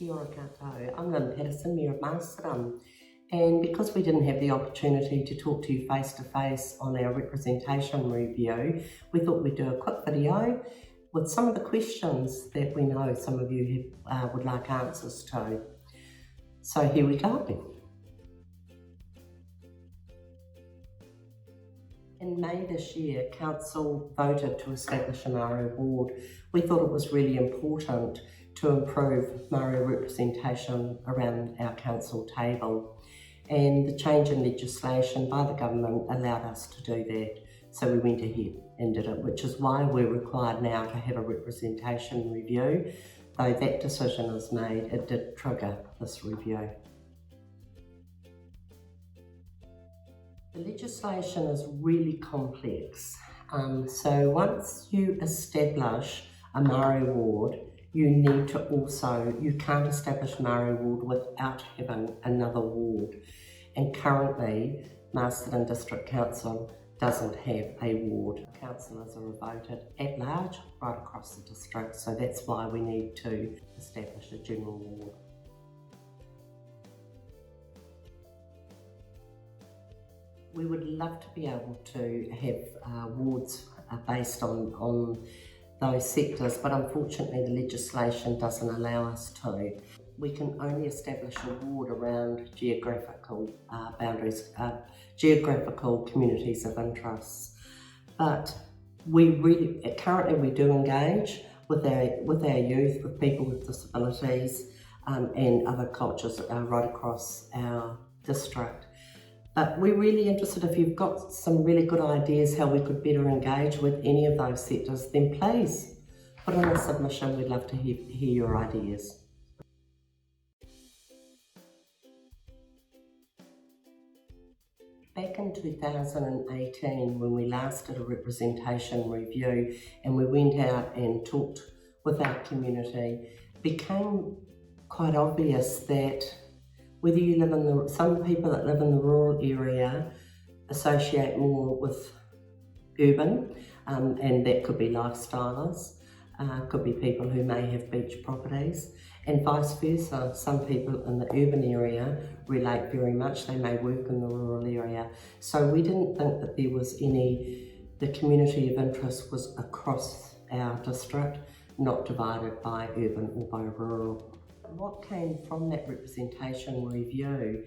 Kia ora koutou. I'm Lynn Patterson, Mayor of Masterton, and because we didn't have the opportunity to talk to you face to face on our representation review, we thought we'd do a quick video with some of the questions that we know some of you would like answers to. So here we go. In May this year, Council voted to establish a Māori Ward. We thought it was really important to improve Māori representation around our council table, and the change in legislation by the government allowed us to do that. So we went ahead and did it, which is why we're required now to have a representation review. Though that decision is made, it did trigger this review. The legislation is really complex. So once you establish a Māori Ward, you can't establish Māori Ward without having another ward. And currently, Masterton District Council doesn't have a ward. Councillors are voted at large right across the district, so that's why we need to establish a General Ward. We would love to be able to have wards based on those sectors, but unfortunately the legislation doesn't allow us to. We can only establish a ward around geographical boundaries, geographical communities of interest. But currently we do engage with our youth, with people with disabilities and other cultures right across our district. But we're really interested, if you've got some really good ideas how we could better engage with any of those sectors, then please put in a submission. We'd love to hear your ideas. Back in 2018, when we last did a representation review and we went out and talked with our community, it became quite obvious that whether you live in some people that live in the rural area associate more with urban, and that could be lifestylers, could be people who may have beach properties, and vice versa. Some people in the urban area relate very much, they may work in the rural area. So we didn't think that there was the community of interest was across our district, not divided by urban or by rural. What came from that representation review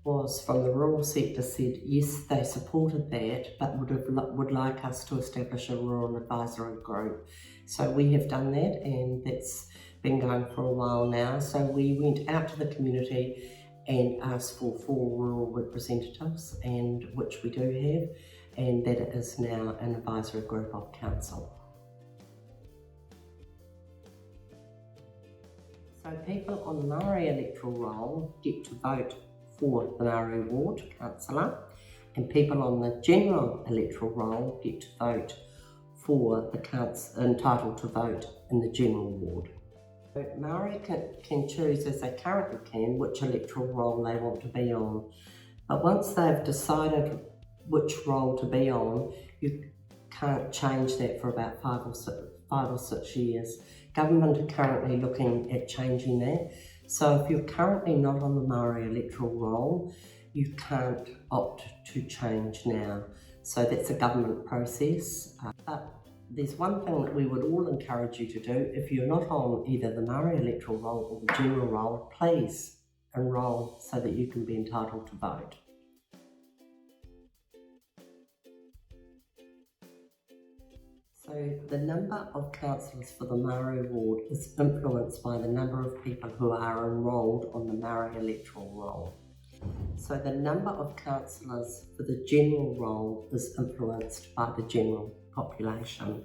was from the rural sector said yes, they supported that, but would like us to establish a rural advisory group. So we have done that, and that's been going for a while now. So we went out to the community and asked for 4 rural representatives, and which we do have, and that it is now an advisory group of council. So people on the Māori electoral roll get to vote for the Māori Ward Councillor, and people on the general electoral roll get to vote for the entitled to vote in the General Ward. So Māori can choose, as they currently can, which electoral roll they want to be on. But once they've decided which roll to be on, you can't change that for about 5 or 6 years. Government are currently looking at changing that. So if you're currently not on the Māori electoral roll, you can't opt to change now. So that's a government process. But there's one thing that we would all encourage you to do. If you're not on either the Māori electoral roll or the general roll, please enrol so that you can be entitled to vote. So the number of councillors for the Māori Ward is influenced by the number of people who are enrolled on the Māori electoral roll. So the number of councillors for the general roll is influenced by the general population.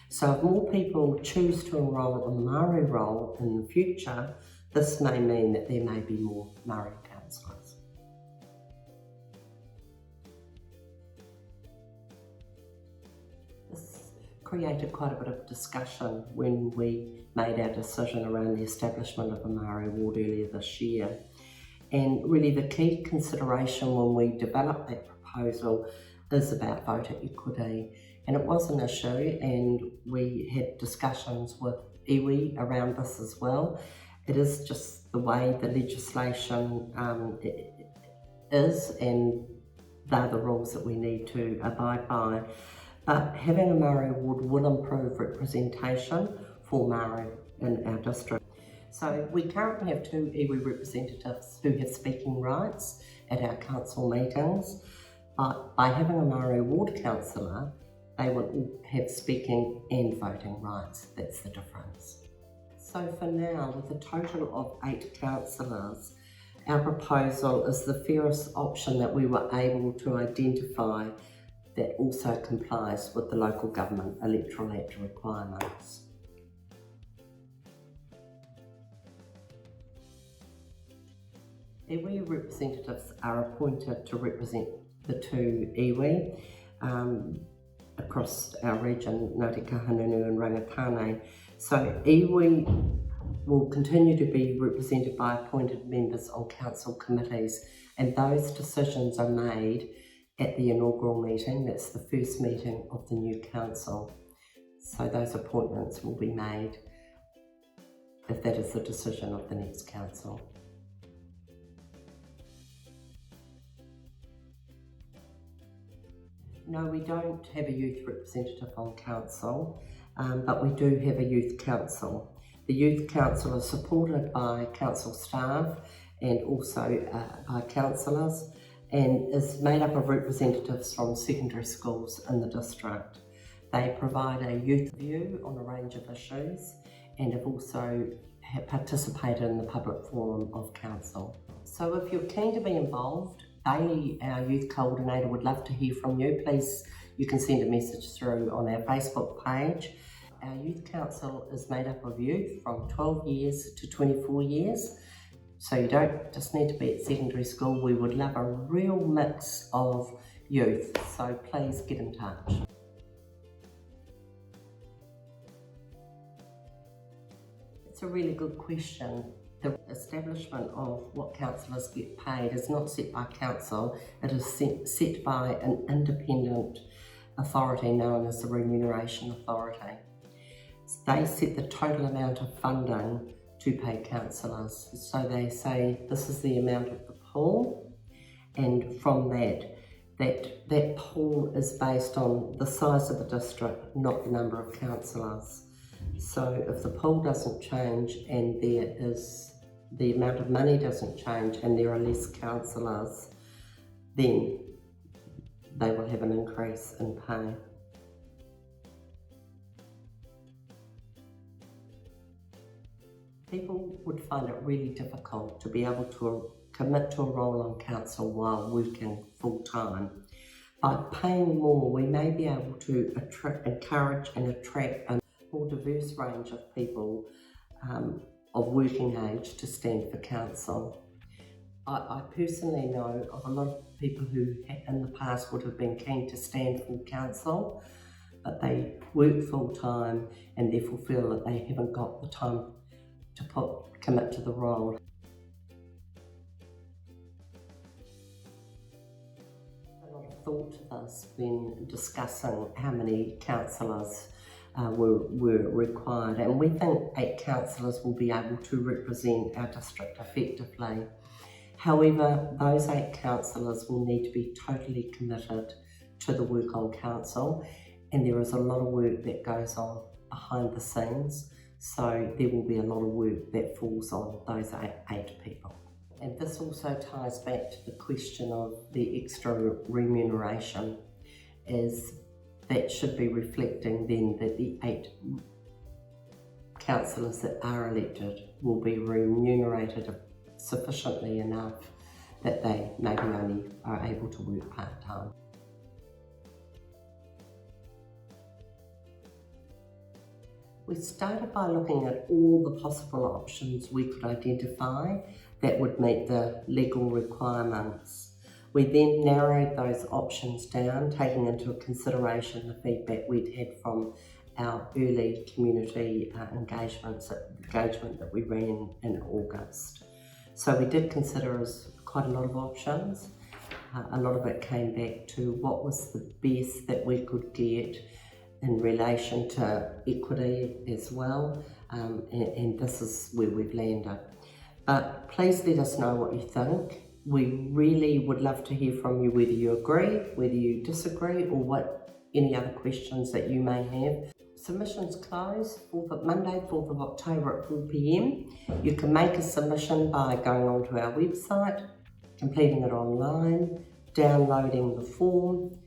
So if more people choose to enrol on the Māori roll in the future, this may mean that there may be more Māori councillors. Created quite a bit of discussion when we made our decision around the establishment of the Māori Ward earlier this year. And really the key consideration when we developed that proposal is about voter equity. And it was an issue, and we had discussions with Iwi around this as well. It is just the way the legislation is, and they're the rules that we need to abide by. But having a Māori Ward will improve representation for Māori in our district. So we currently have 2 Iwi representatives who have speaking rights at our council meetings, but by having a Māori Ward councillor, they will all have speaking and voting rights. That's the difference. So for now, with a total of 8 councillors, our proposal is the fairest option that we were able to identify that also complies with the Local Government Electoral Act requirements. Iwi representatives are appointed to represent the 2 iwi across our region, Ngāti Kahungunu and Rangatane. So iwi will continue to be represented by appointed members on council committees, and those decisions are made at the inaugural meeting. That's the first meeting of the new council. So those appointments will be made if that is the decision of the next council. No, we don't have a youth representative on council, but we do have a youth council. The youth council is supported by council staff and also by councillors, and is made up of representatives from secondary schools in the district. They provide a youth view on a range of issues and have also participated in the public forum of council. So if you're keen to be involved, Bailey, our youth coordinator, would love to hear from you. Please, you can send a message through on our Facebook page. Our youth council is made up of youth from 12 years to 24 years. So you don't just need to be at secondary school. We would love a real mix of youth. So please get in touch. It's a really good question. The establishment of what councillors get paid is not set by council, it is set by an independent authority known as the Remuneration Authority. They set the total amount of funding to pay councillors. So they say this is the amount of the pool, and from that pool is based on the size of the district, not the number of councillors. So if the pool doesn't change and the amount of money doesn't change and there are less councillors, then they will have an increase in pay. People would find it really difficult to be able to commit to a role on council while working full-time. By paying more, we may be able to encourage and attract a more diverse range of people of working age to stand for council. I personally know of a lot of people who in the past would have been keen to stand for council, but they work full-time and therefore feel that they haven't got the time to commit to the role. A lot of thought to this when discussing how many councillors were required, and we think 8 councillors will be able to represent our district effectively. However, those 8 councillors will need to be totally committed to the work on council, and there is a lot of work that goes on behind the scenes, so there will be a lot of work that falls on those 8 people. And this also ties back to the question of the extra remuneration, as that should be reflecting then that the 8 councillors that are elected will be remunerated sufficiently enough that they maybe only are able to work part-time. We started by looking at all the possible options we could identify that would meet the legal requirements. We then narrowed those options down, taking into consideration the feedback we'd had from our early community engagement that we ran in August. So we did consider quite a lot of options. A lot of it came back to what was the best that we could get in relation to equity as well, and this is where we've landed. But please let us know what you think. We really would love to hear from you, whether you agree, whether you disagree, or any other questions that you may have. Submissions close Monday, 4th of October at 4 p.m. You can make a submission by going onto our website, completing it online, downloading the form,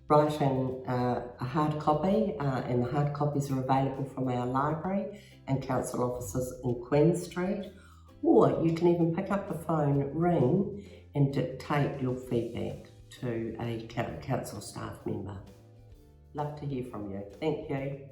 writing a hard copy, and the hard copies are available from our library and council offices in Queen Street, or you can even pick up the phone, ring and dictate your feedback to a council staff member. Love to hear from you. Thank you.